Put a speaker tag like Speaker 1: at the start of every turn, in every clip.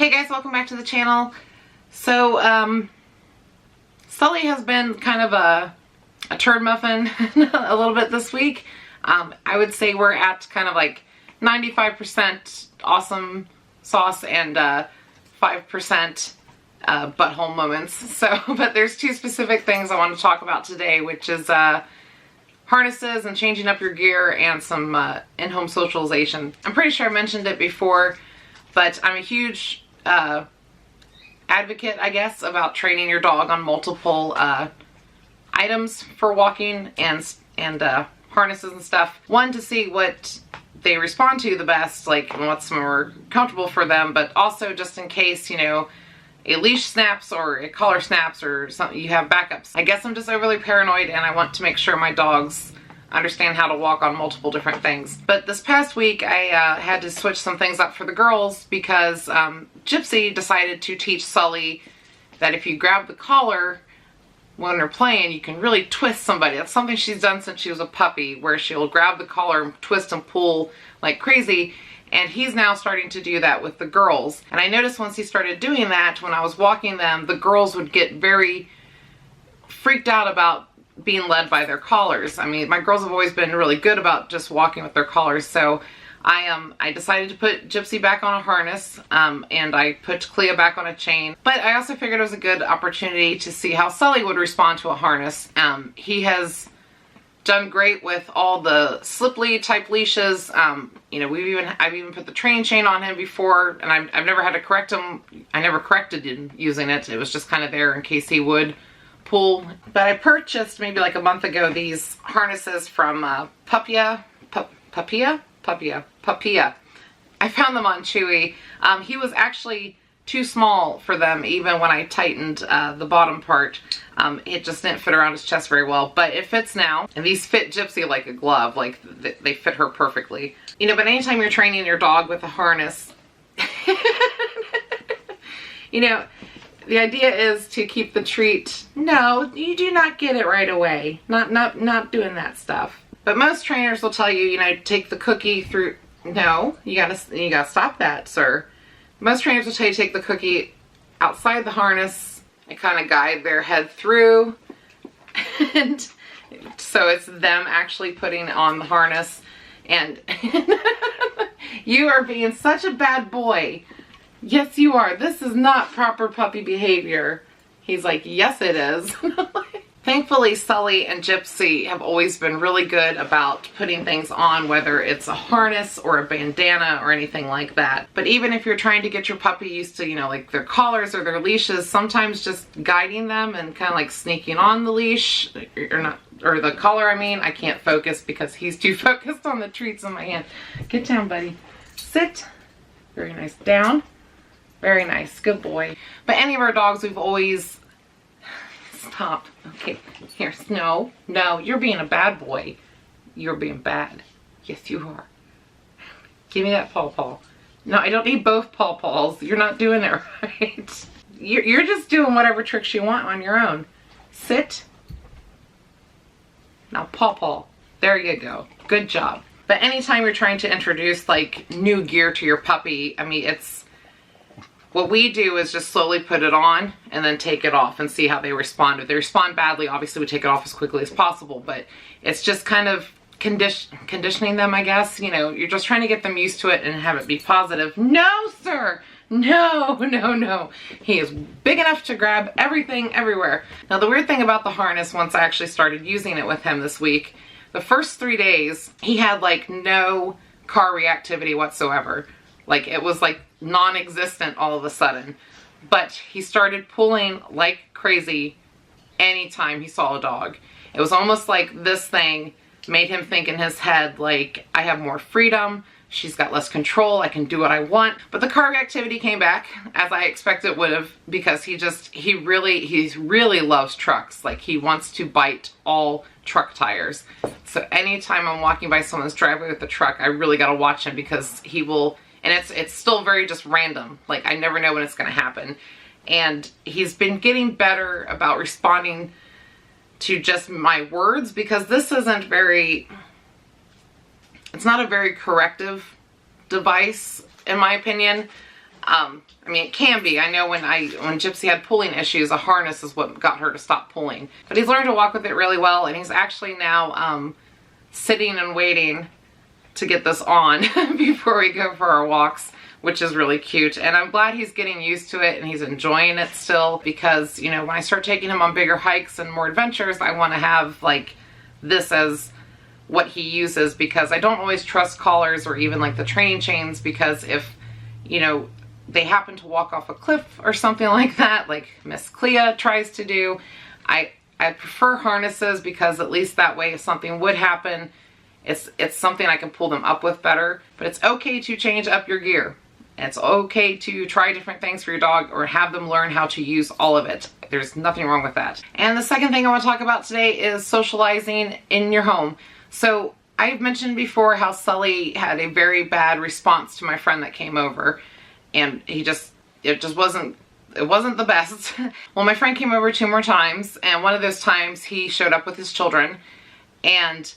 Speaker 1: Hey guys, welcome back to the channel. So, Sully has been kind of a turd muffin a little bit this week. I would say we're at kind of like 95% awesome sauce and 5% butthole moments. So, but there's two specific things I want to talk about today, which is harnesses and changing up your gear and some in-home socialization. I'm pretty sure I mentioned it before, but I'm a huge advocate, I guess, about training your dog on multiple items for walking and harnesses and stuff. One, to see what they respond to the best, like what's more comfortable for them, but also just in case, you know, a leash snaps or a collar snaps or something, you have backups. I guess I'm just overly paranoid and I want to make sure my dogs understand how to walk on multiple different things. But this past week I had to switch some things up for the girls because Gypsy decided to teach Sully that if you grab the collar when they're playing, you can really twist somebody. That's something she's done since she was a puppy, where she'll grab the collar and twist and pull like crazy. And he's now starting to do that with the girls. And I noticed once he started doing that, when I was walking them, the girls would get very freaked out about being led by their collars. I mean, my girls have always been really good about just walking with their collars. So I decided to put Gypsy back on a harness, and I put Clea back on a chain. But I also figured it was a good opportunity to see how Sully would respond to a harness. He has done great with all the slip lead type leashes. You know, I've even put the training chain on him before, and I've never had to correct him. I never corrected him using it. It was just kind of there in case he would pull. But I purchased maybe like a month ago these harnesses from Papia. I found them on Chewy. He was actually too small for them even when I tightened the bottom part. It just didn't fit around his chest very well, but it fits now. And these fit Gypsy like a glove, like they fit her perfectly. You know, but anytime you're training your dog with a harness, you know, the idea is to keep the treat. No, you do not get it right away. Not doing that stuff. But most trainers will tell you, you know, take the cookie through. No, you gotta stop that, sir. Most trainers will tell you to take the cookie outside the harness and kind of guide their head through. And so it's them actually putting on the harness. And you are being such a bad boy. Yes, you are. This is not proper puppy behavior. He's like, yes, it is. Thankfully, Sully and Gypsy have always been really good about putting things on, whether it's a harness or a bandana or anything like that. But even if you're trying to get your puppy used to, you know, like their collars or their leashes, sometimes just guiding them and kind of like sneaking on the leash or the collar, I mean. I can't focus because he's too focused on the treats in my hand. Get down, buddy. Sit. Very nice. Down. Very nice. Good boy. But any of our dogs, we've always... Stop. Okay. Here. No. No. You're being a bad boy. You're being bad. Yes, you are. Give me that paw. No, I don't need both paws. You're not doing it right. You're just doing whatever tricks you want on your own. Sit. Now paw. There you go. Good job. But anytime you're trying to introduce like new gear to your puppy, I mean, what we do is just slowly put it on and then take it off and see how they respond. If they respond badly, obviously we take it off as quickly as possible, but it's just kind of conditioning them, I guess. You know, you're just trying to get them used to it and have it be positive. No, sir. No. He is big enough to grab everything everywhere. Now, the weird thing about the harness, once I actually started using it with him this week, the first 3 days, he had like no car reactivity whatsoever. Like, it was like non-existent all of a sudden. But he started pulling like crazy anytime he saw a dog. It was almost like this thing made him think in his head, like, I have more freedom, she's got less control, I can do what I want. But the car reactivity came back, as I expected it would have, because he really loves trucks. Like, he wants to bite all truck tires. So anytime I'm walking by someone's driveway with a truck, I really gotta watch him, because he will... And it's still very just random. Like, I never know when it's going to happen. And he's been getting better about responding to just my words, because this isn't very... It's not a very corrective device, in my opinion. I mean, it can be. I know when Gypsy had pulling issues, a harness is what got her to stop pulling. But he's learned to walk with it really well, and he's actually now sitting and waiting to get this on before we go for our walks, which is really cute. And I'm glad he's getting used to it and he's enjoying it still, because, you know, when I start taking him on bigger hikes and more adventures, I want to have like this as what he uses, because I don't always trust collars or even like the training chains, because if, you know, they happen to walk off a cliff or something like that, like Miss Clea tries to do, I prefer harnesses, because at least that way if something would happen, it's something I can pull them up with better. But it's okay to change up your gear. It's okay to try different things for your dog, or have them learn how to use all of it. There's nothing wrong with that. And the second thing I want to talk about today is socializing in your home. So I've mentioned before how Sully had a very bad response to my friend that came over, and it just wasn't the best. Well, my friend came over 2 more times, and one of those times he showed up with his children, and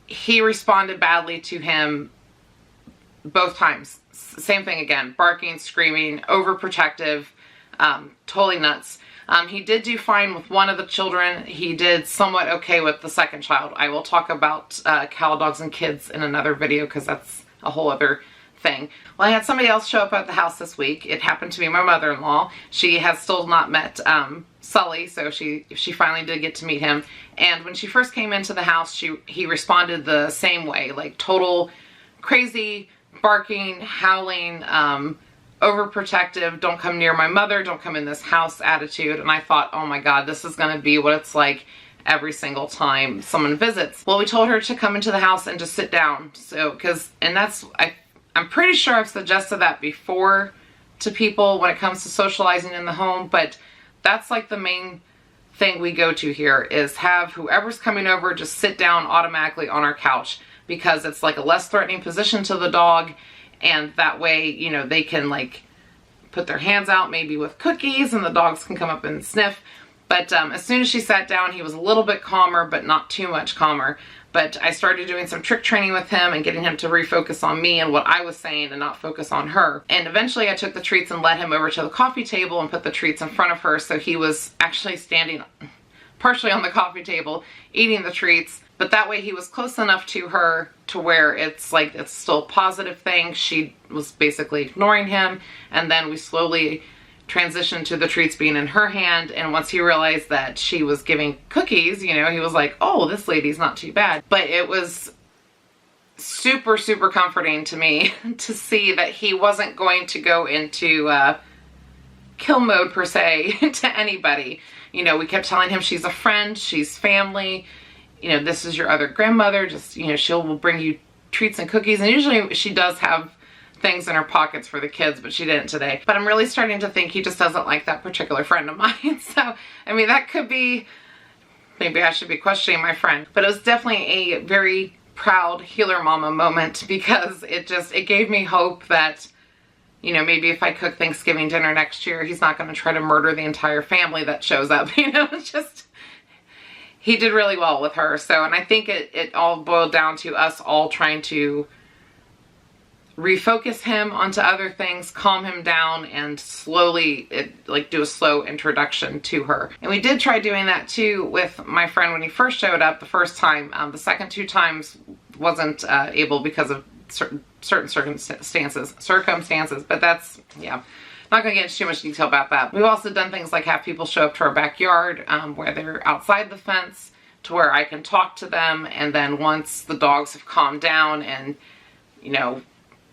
Speaker 1: he responded badly to him both times. Same thing again, barking, screaming, overprotective, totally nuts. He did do fine with one of the children. He did somewhat okay with the second child. I will talk about cow dogs and kids in another video, because that's a whole other thing. Well, I had somebody else show up at the house this week. It happened to be my mother-in-law. She has still not met Sully, so she finally did get to meet him. And when she first came into the house, he responded the same way, like total crazy barking, howling, overprotective, don't come near my mother, don't come in this house attitude. And I thought, oh my God, this is going to be what it's like every single time someone visits. Well, we told her to come into the house and just sit down. So, I'm pretty sure I've suggested that before to people when it comes to socializing in the home, but that's like the main thing we go to here, is have whoever's coming over just sit down automatically on our couch, because it's like a less threatening position to the dog, and that way, you know, they can like put their hands out maybe with cookies and the dogs can come up and sniff. But as soon as she sat down, he was a little bit calmer, but not too much calmer. But I started doing some trick training with him and getting him to refocus on me and what I was saying and not focus on her. And eventually I took the treats and led him over to the coffee table and put the treats in front of her. So he was actually standing partially on the coffee table eating the treats. But that way he was close enough to her to where it's like it's still a positive thing. She was basically ignoring him. And then we slowly transitioned to the treats being in her hand, and once he realized that she was giving cookies, you know, he was like, oh, this lady's not too bad. But it was super, super comforting to me to see that he wasn't going to go into kill mode per se to anybody. You know, we kept telling him she's a friend, she's family, you know, this is your other grandmother, just, you know, will bring you treats and cookies. And usually she does have things in her pockets for the kids, but she didn't today. But I'm really starting to think he just doesn't like that particular friend of mine. So, I mean, that could be, maybe I should be questioning my friend. But it was definitely a very proud healer mama moment, because it gave me hope that, you know, maybe if I cook Thanksgiving dinner next year, he's not going to try to murder the entire family that shows up. You know, it's just, he did really well with her. So, and I think it all boiled down to us all trying to refocus him onto other things, calm him down, and slowly do a slow introduction to her. And we did try doing that too with my friend when he first showed up the first time. The second 2 times wasn't able because of certain circumstances, but that's, yeah, not gonna get into too much detail about that. We've also done things like have people show up to our backyard where they're outside the fence, to where I can talk to them, and then once the dogs have calmed down and, you know,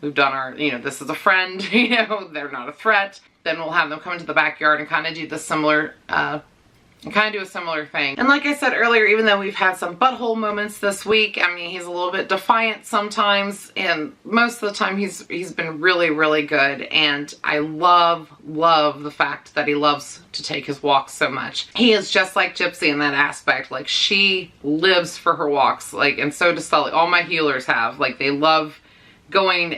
Speaker 1: we've done our, you know, this is a friend, you know, they're not a threat, then we'll have them come into the backyard and kind of do the similar, a similar thing. And like I said earlier, even though we've had some butthole moments this week, I mean, he's a little bit defiant sometimes, and most of the time he's been really, really good. And I love the fact that he loves to take his walks so much. He is just like Gypsy in that aspect. Like, she lives for her walks, like, and so does Sully. All my healers have, like, they love going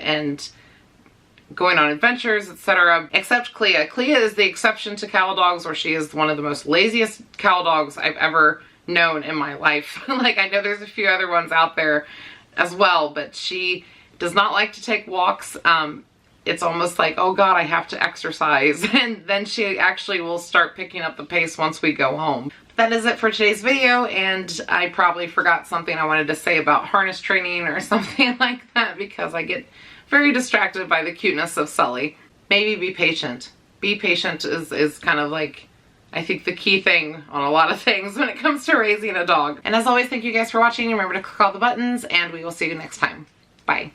Speaker 1: on adventures, etc. Except Clea. Clea is the exception to cow dogs, where she is one of the most laziest cow dogs I've ever known in my life. Like, I know there's a few other ones out there as well, but she does not like to take walks. it's almost like, oh God, I have to exercise. And then she actually will start picking up the pace once we go home. That is it for today's video, and I probably forgot something I wanted to say about harness training or something like that because I get very distracted by the cuteness of Sully. Maybe be patient. Be patient is kind of like, I think, the key thing on a lot of things when it comes to raising a dog. And as always, thank you guys for watching. Remember to click all the buttons, and we will see you next time. Bye.